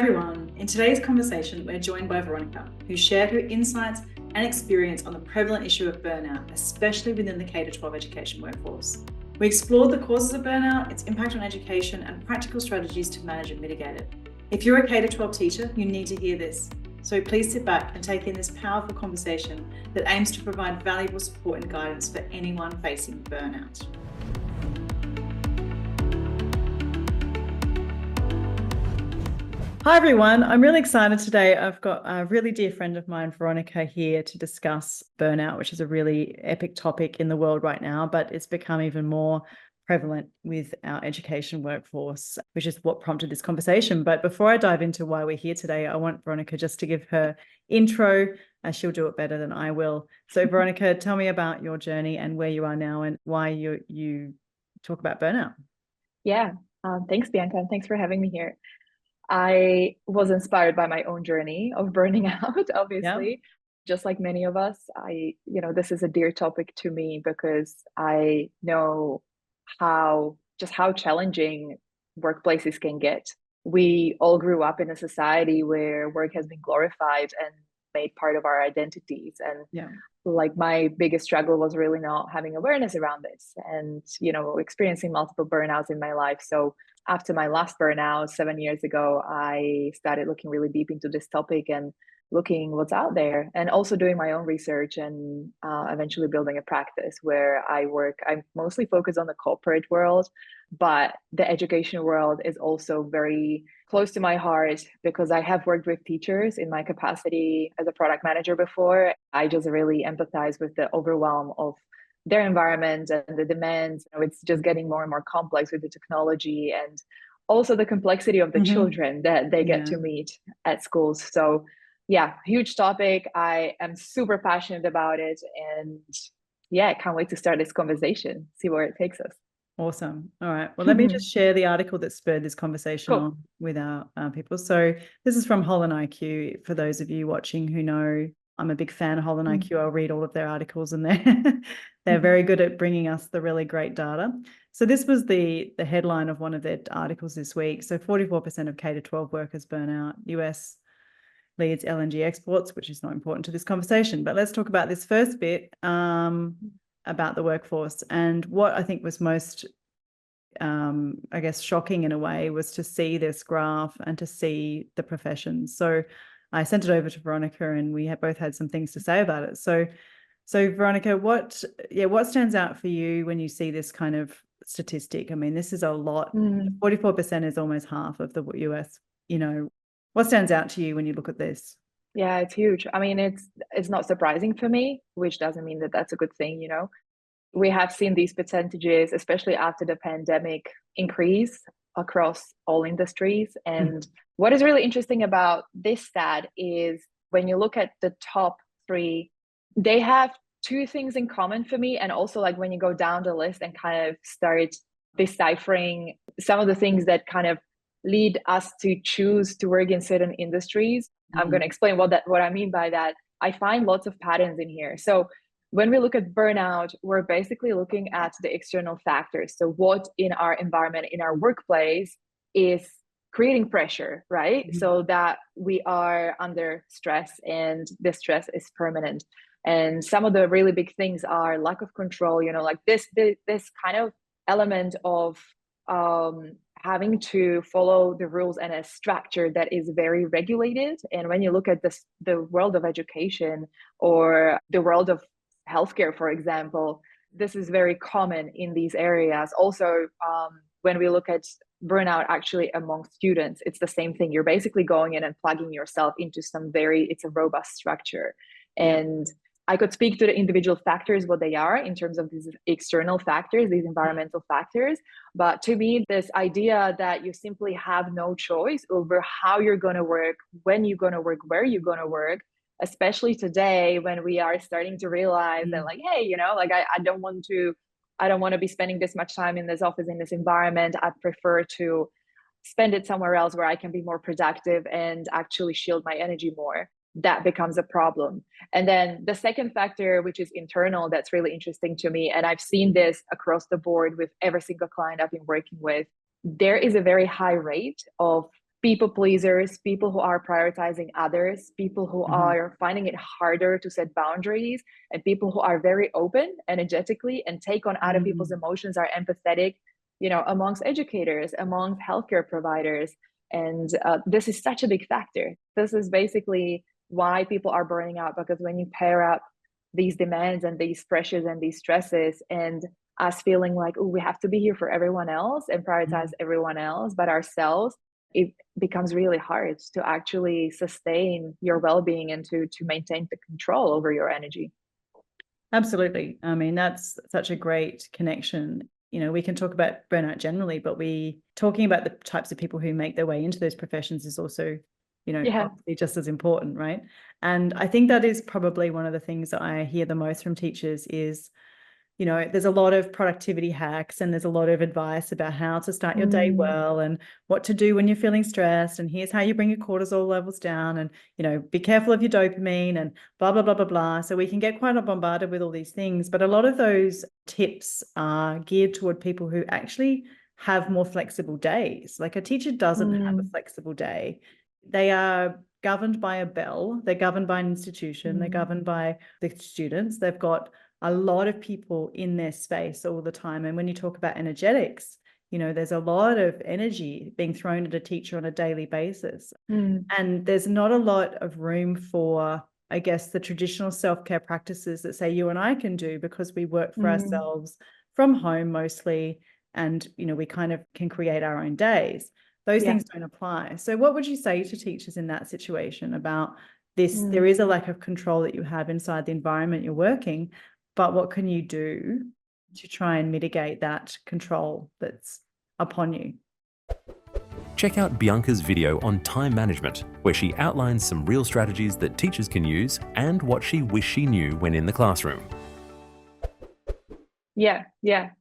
everyone. In today's conversation, we're joined by Veronika, who shared her insights and experience on the prevalent issue of burnout, especially within the K-12 education workforce. We explored the causes of burnout, its impact on education, and practical strategies to manage and mitigate it. If you're a K-12 teacher, you need to hear this. So please sit back and take in this powerful conversation that aims to provide valuable support and guidance for anyone facing burnout. Hi everyone, I'm really excited today. I've got a really dear friend of mine, Veronika, here to discuss burnout, which is a really epic topic in the world right now, but it's become even more prevalent with our education workforce, which is what prompted this conversation. But before I dive into why we're here today, I want Veronika just to give her intro. She'll do it better than I will. So Veronika, tell me about your journey and where you are now and why you talk about burnout. Yeah, thanks, Bianca, and thanks for having me here. I was inspired by my own journey of burning out, obviously. Yeah. Just like many of us, this is a dear topic to me because I know how challenging workplaces can get. We all grew up in a society where work has been glorified and made part of our identities. And like my biggest struggle was really not having awareness around this and, experiencing multiple burnouts in my life. So after my last burnout 7 years ago, I started looking really deep into this topic and looking what's out there and also doing my own research and eventually building a practice where I work. I'm mostly focused on the corporate world, but the education world is also very close to my heart because I have worked with teachers in my capacity as a product manager before. I just really empathize with the overwhelm of their environment and the demands. It's just getting more and more complex with the technology and also the complexity of the children that they get to meet at schools. So yeah, huge topic. I am super passionate about it. And yeah, I can't wait to start this conversation, see where it takes us. Awesome. All right. Well, let me just share the article that spurred this conversation on with our people. So this is from Holon IQ. For those of you watching who know, I'm a big fan of Holon IQ. I'll read all of their articles and they're very good at bringing us the really great data. So this was the headline of one of their articles this week. So 44% of K-12 workers burn out. US leads LNG exports, which is not important to this conversation. But let's talk about this first bit about the workforce. And what I think was most, shocking in a way was to see this graph and to see the professions. So I sent it over to Veronika and we both had some things to say about it. So Veronika, what stands out for you when you see this kind of statistic? I mean, this is a lot. 44% is almost half of the US, What stands out to you when you look at this? Yeah, it's huge. I mean, it's not surprising for me, which doesn't mean that that's a good thing, We have seen these percentages, especially after the pandemic, increase across all industries. And what is really interesting about this stat is when you look at the top three, they have two things in common for me. And also like when you go down the list and kind of start deciphering some of the things that kind of lead us to choose to work in certain industries. I'm going to explain what I mean by that. I find lots of patterns in here. So when we look at burnout, we're basically looking at the external factors. So what in our environment, in our workplace is creating pressure, right? So that we are under stress and the stress is permanent. And some of the really big things are lack of control, like this kind of element of having to follow the rules and a structure that is very regulated. And when you look at the world of education or the world of healthcare, for example, this is very common in these areas. Also, when we look at burnout actually among students, it's the same thing. You're basically going in and plugging yourself into it's a robust structure. And I could speak to the individual factors, what they are in terms of these external factors, these environmental factors. But to me, this idea that you simply have no choice over how you're going to work, when you're going to work, where you're going to work, especially today when we are starting to realize that like, hey, I don't want to be spending this much time in this office, in this environment. I prefer to spend it somewhere else where I can be more productive and actually shield my energy more. That becomes a problem. And then the second factor, which is internal, that's really interesting to me. And I've seen this across the board with every single client I've been working with. There is a very high rate of people pleasers, people who are prioritizing others, people who are finding it harder to set boundaries, and people who are very open energetically and take on other people's emotions, are empathetic, you know, amongst educators, amongst healthcare providers. And this is such a big factor. This is basically why people are burning out, because when you pair up these demands and these pressures and these stresses, and us feeling like, oh, we have to be here for everyone else and prioritize everyone else but ourselves, it becomes really hard to actually sustain your well-being and to maintain the control over your energy. Absolutely. I mean, that's such a great connection. You know, we can talk about burnout generally, but talking about the types of people who make their way into those professions is also, you know, obviously just as important, right? And I think that is probably one of the things that I hear the most from teachers is, you know, there's a lot of productivity hacks and there's a lot of advice about how to start your day well and what to do when you're feeling stressed. And here's how you bring your cortisol levels down, and, you know, be careful of your dopamine and blah, blah, blah, blah, blah. So we can get quite bombarded with all these things. But a lot of those tips are geared toward people who actually have more flexible days. Like a teacher doesn't have a flexible day. They are governed by a bell. They're governed by an institution. They're governed by the students. They've got a lot of people in their space all the time. And when you talk about energetics, you know, there's a lot of energy being thrown at a teacher on a daily basis. And there's not a lot of room for, I guess, the traditional self-care practices that say you and I can do, because we work for ourselves from home mostly. And, you know, we kind of can create our own days. Those things don't apply. So what would you say to teachers in that situation about this? There is a lack of control that you have inside the environment you're working, but what can you do to try and mitigate that control that's upon you? Check out Bianca's video on time management, where she outlines some real strategies that teachers can use and what she wished she knew when in the classroom. Yeah,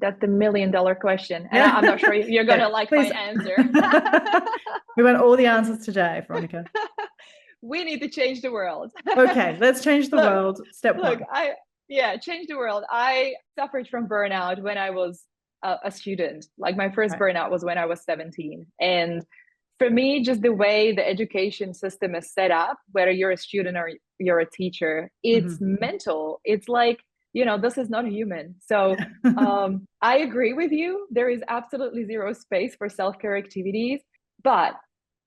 that's the $1 million question. And I'm not sure you're going to like my answer. We want all the answers today, Veronika. We need to change the world. Okay, let's change the world. Step one. Change the world. I suffered from burnout when I was a student. Like my first burnout was when I was 17. And for me, just the way the education system is set up, whether you're a student or you're a teacher, it's mental. It's like, you know, this is not human. So I agree with you. There is absolutely zero space for self-care activities. But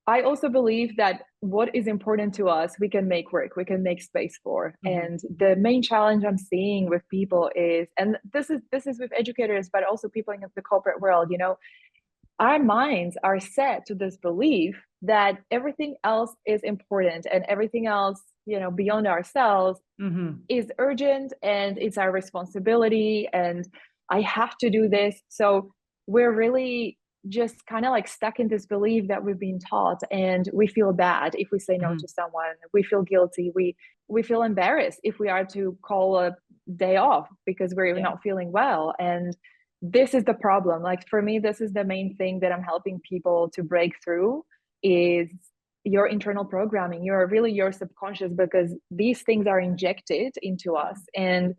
I also believe that what is important to us, we can make work, we can make space for. And the main challenge I'm seeing with people is, and this is with educators, but also people in the corporate world, you know, our minds are set to this belief that everything else is important and everything else, you know, beyond ourselves is urgent and it's our responsibility and I have to do this. So we're really just kind of like stuck in this belief that we've been taught, and we feel bad if we say no to someone. We feel guilty. We feel embarrassed if we are to call a day off because we're not feeling well. And this is the problem. Like for me, this is the main thing that I'm helping people to break through is your internal programming, your subconscious, because these things are injected into us. And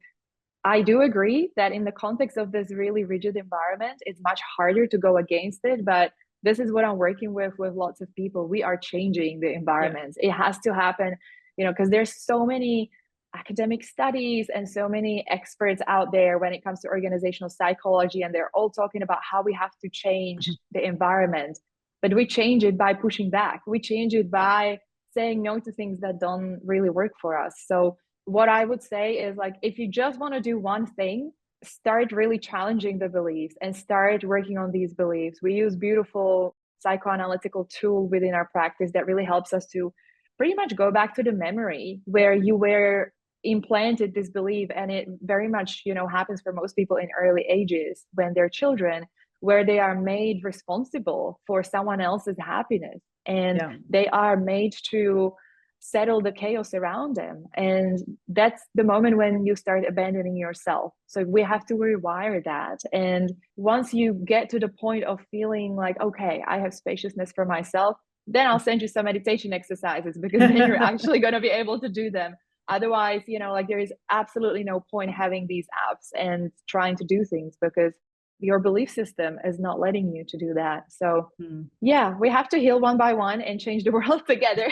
I do agree that in the context of this really rigid environment, it's much harder to go against it. But this is what I'm working with lots of people. We are changing the environment. It has to happen, you know, because there's so many academic studies and so many experts out there when it comes to organizational psychology, and they're all talking about how we have to change the environment. But we change it by pushing back. We change it by saying no to things that don't really work for us. So what I would say is, like, if you just want to do one thing, start really challenging the beliefs and start working on these beliefs. We use beautiful psychoanalytical tool within our practice that really helps us to pretty much go back to the memory where you were implanted this belief. And it very much, you know, happens for most people in early ages when they're children, where they are made responsible for someone else's happiness, and they are made to settle the chaos around them. And that's the moment when you start abandoning yourself. So we have to rewire that. And once you get to the point of feeling like, okay, I have spaciousness for myself, then I'll send you some meditation exercises, because then you're actually going to be able to do them. Otherwise, you know, like there is absolutely no point having these apps and trying to do things, because your belief system is not letting you to do that. So yeah, we have to heal one by one and change the world together.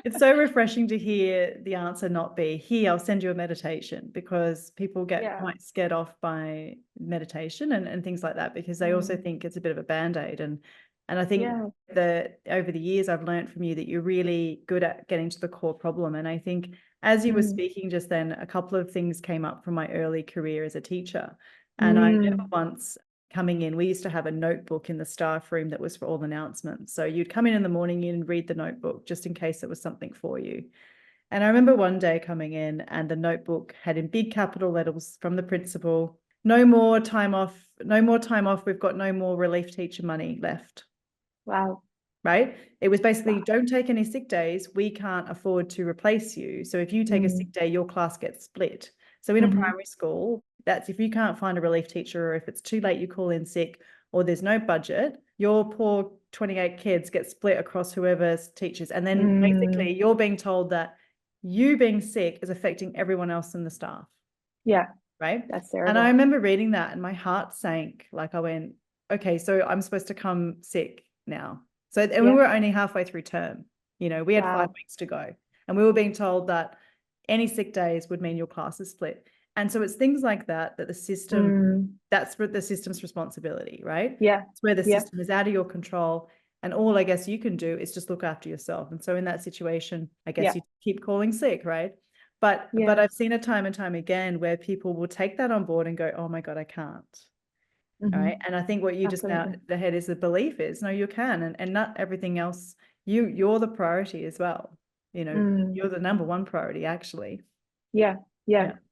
It's so refreshing to hear the answer not be, here, I'll send you a meditation, because people get quite scared off by meditation and things like that, because they also think it's a bit of a band-aid. And I think that over the years I've learned from you that you're really good at getting to the core problem. And I think as you were speaking just then, a couple of things came up from my early career as a teacher. And I remember once coming in, we used to have a notebook in the staff room that was for all announcements. So you'd come in the morning and read the notebook just in case there was something for you. And I remember one day coming in and the notebook had in big capital letters from the principal, no more time off, we've got no more relief teacher money left. Wow. Right? It was basically, don't take any sick days, we can't afford to replace you. So if you take a sick day, your class gets split. So in a primary school, that's if you can't find a relief teacher, or if it's too late, you call in sick, or there's no budget, your poor 28 kids get split across whoever's teachers. And then basically you're being told that you being sick is affecting everyone else in the staff. Yeah. Right? That's terrible. And I remember reading that and my heart sank. Like I went, okay, so I'm supposed to come sick now. So, and we were only halfway through term, you know, we had 5 weeks to go, and we were being told that any sick days would mean your class is split. And so it's things like that, that the system, that's the system's responsibility, right? Yeah. It's where the system is out of your control. And all I guess you can do is just look after yourself. And so in that situation, I guess you keep calling sick, right? But I've seen it time and time again where people will take that on board and go, oh my God, I can't. Right. And I think what you just now, the head is the belief is, no, you can. And not everything else, you're the priority as well. You know, you're the number one priority, actually. Yeah.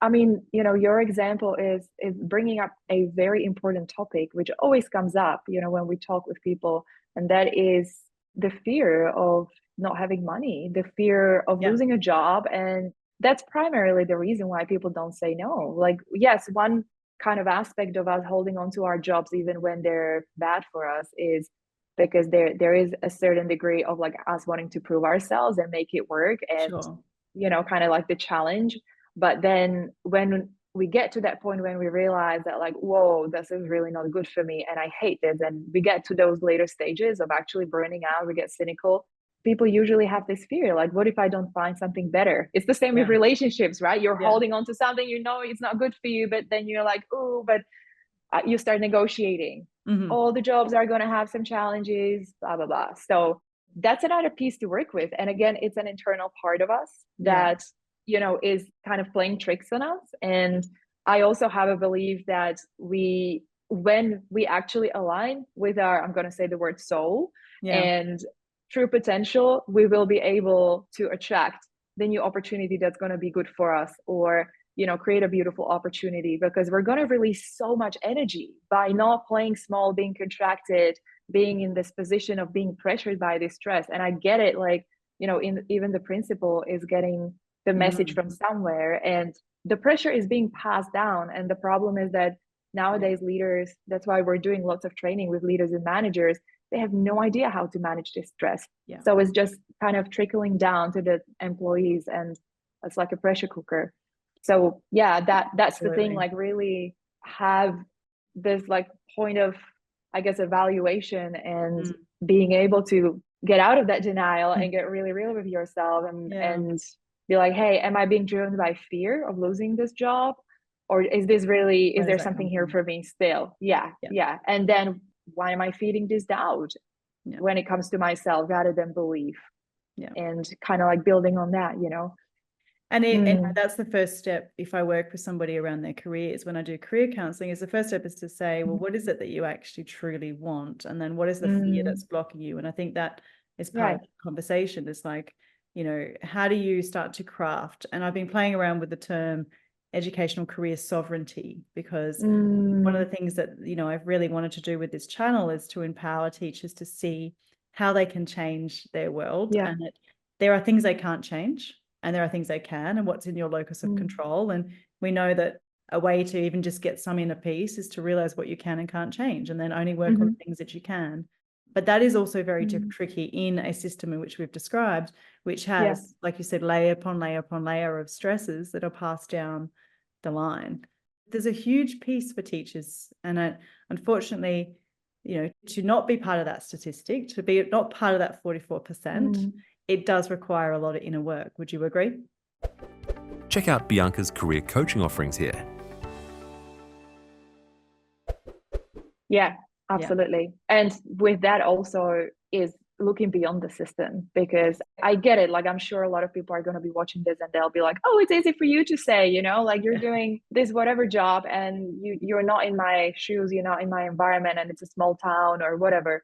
I mean, you know, your example is bringing up a very important topic, which always comes up, you know, when we talk with people, and that is the fear of not having money, the fear of losing a job. And that's primarily the reason why people don't say no. Like, yes, one kind of aspect of us holding on to our jobs even when they're bad for us is because there is a certain degree of like us wanting to prove ourselves and make it work, and you know, kind of like the challenge. But then when we get to that point when we realize that like, whoa, this is really not good for me and I hate this, and we get to those later stages of actually burning out, we get cynical, people usually have this fear, like, what if I don't find something better? It's the same with relationships, right? You're holding on to something, you know, it's not good for you, but then you're like, oh, but you start negotiating. All the jobs are going to have some challenges, blah, blah, blah. So that's another piece to work with. And again, it's an internal part of us that, you know, is kind of playing tricks on us. And I also have a belief that when we actually align with our, I'm going to say the word soul and true potential, we will be able to attract the new opportunity that's going to be good for us, or, you know, create a beautiful opportunity, because we're going to release so much energy by not playing small, being contracted, being in this position of being pressured by this stress. And I get it, like, you know, even the principal is getting the message from somewhere, and the pressure is being passed down. And the problem is that nowadays leaders, that's why we're doing lots of training with leaders and managers, they have no idea how to manage this stress. So it's just kind of trickling down to the employees, and it's like a pressure cooker. So yeah, that's the thing, like really have this like point of, I guess, evaluation and being able to get out of that denial and get really real with yourself and be like, hey, am I being driven by fear of losing this job? Or is this really, is there something here for me still? Yeah. And then why am I feeding this doubt when it comes to myself rather than belief? And kind of like building on that, you know? And that's the first step. If I work with somebody around their careers, when I do career counseling, is the first step is to say, well, what is it that you actually truly want? And then what is the fear that's blocking you? And I think that is part of the conversation. It's like, you know, how do you start to craft? And I've been playing around with the term educational career sovereignty, because one of the things that, you know, I've really wanted to do with this channel is to empower teachers to see how they can change their world. And that there are things they can't change, and there are things they can, and what's in your locus of control. And we know that a way to even just get some inner peace is to realize what you can and can't change, and then only work on things that you can. But that is also very tricky in a system in which we've described, which has, like you said, layer upon layer upon layer of stresses that are passed down the line. there's a huge piece for teachers, and unfortunately, to not be part of that statistic, to be not part of that 44%, it does require a lot of inner work. Would you agree? Check out Bianca's career coaching offerings here. Yeah, absolutely. And with that also is looking beyond the system, because I get it. Like, I'm sure a lot of people are going to be watching this and they'll be like, oh, it's easy for you to say, like you're doing this whatever job and you're not in my shoes, you're not in my environment, and it's a small town or whatever.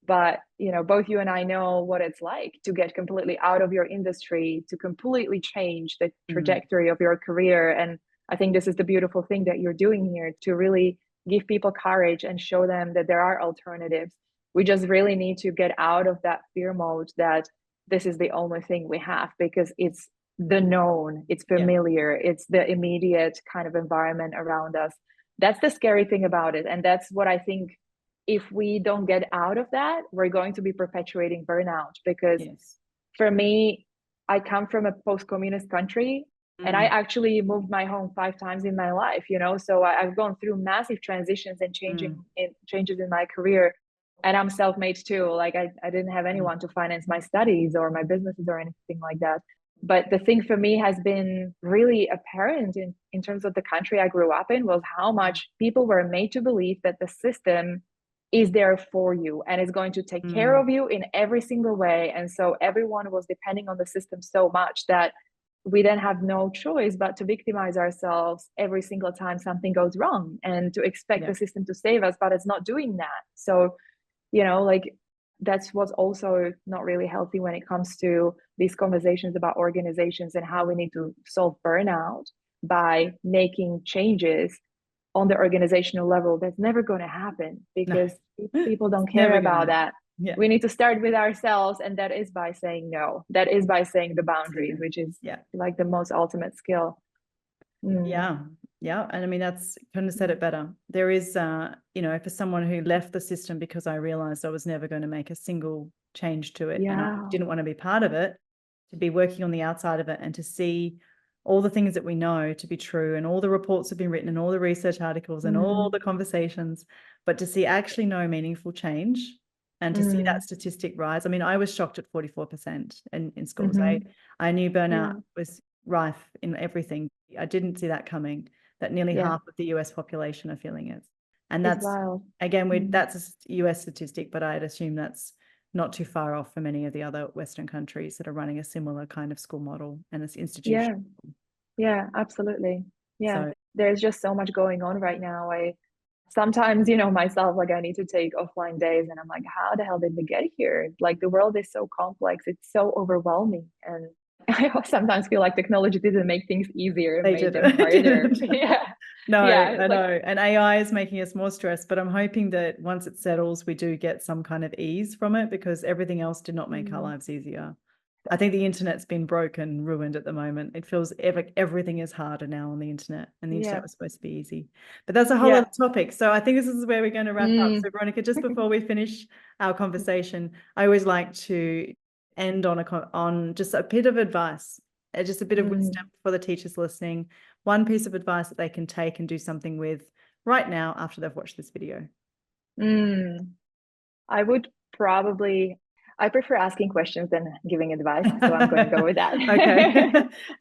But, both you and I know what it's like to get completely out of your industry, to completely change the trajectory of your career. And I think this is the beautiful thing that you're doing here, to really give people courage and show them that there are alternatives. We just really need to get out of that fear mode that this is the only thing we have, because it's the known, it's familiar, it's the immediate kind of environment around us. That's the scary thing about it. And that's what I think, if we don't get out of that, we're going to be perpetuating burnout. Because for me, I come from a post-communist country, and I actually moved my home 5 times in my life, so I've gone through massive transitions and changes in my career. And I'm self-made too. Like, I didn't have anyone to finance my studies or my businesses or anything like that. But the thing for me has been really apparent in terms of the country I grew up in, was how much people were made to believe that the system is there for you and is going to take care of you in every single way. And so everyone was depending on the system so much that we then have no choice but to victimize ourselves every single time something goes wrong, and to expect the system to save us, but it's not doing that. So, like, that's what's also not really healthy when it comes to these conversations about organizations and how we need to solve burnout by making changes on the organizational level. That's never going to happen, because people don't care about that. We need to start with ourselves, and that is by saying no. That is by saying the boundaries, which is like the most ultimate skill. And I mean, that's couldn't have said it better. There is for someone who left the system because I realized I was never going to make a single change to it, and I didn't want to be part of it, to be working on the outside of it and to see all the things that we know to be true, and all the reports have been written, and all the research articles and all the conversations, but to see actually no meaningful change, and to see that statistic rise. I mean, I was shocked at 44% in schools. I knew burnout was rife in everything. I didn't see that coming, that nearly half of the US population are feeling it. And that's, again, that's a US statistic, but I'd assume that's not too far off from any of the other Western countries that are running a similar kind of school model and this institution. Yeah, absolutely. Yeah, so there's just so much going on right now. Sometimes, myself, like, I need to take offline days, and I'm like, how the hell did we get here? Like, the world is so complex. It's so overwhelming. And I sometimes feel like technology didn't make things easier. It made them harder. I know. And AI is making us more stressed, but I'm hoping that once it settles, we do get some kind of ease from it, because everything else did not make our lives easier. I think the internet's been broken, ruined at the moment. It feels everything is harder now on the internet, and the internet was supposed to be easy. But that's a whole other topic. So I think this is where we're going to wrap up. So Veronika, just before we finish our conversation, I always like to end on just a bit of advice, just a bit of wisdom for the teachers listening. One piece of advice that they can take and do something with right now after they've watched this video. I would probably... I prefer asking questions than giving advice, so I'm going to go with that. Okay.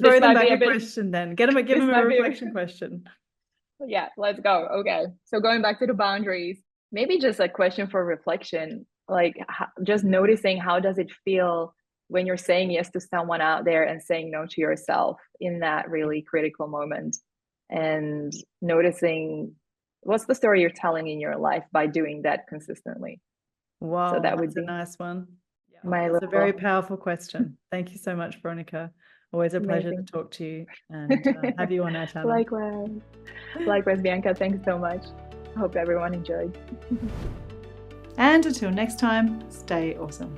Throw them back a question then. Give them a reflection question. Yeah, let's go. Okay. So going back to the boundaries, maybe just a question for reflection, like just noticing, how does it feel when you're saying yes to someone out there and saying no to yourself in that really critical moment, and noticing what's the story you're telling in your life by doing that consistently. Wow, so that would that's be a nice one. It's a very powerful question. Thank you so much, Veronika. Always a pleasure to talk to you and have you on our channel. Likewise, Bianca. Thanks so much. I hope everyone enjoyed. And until next time, stay awesome.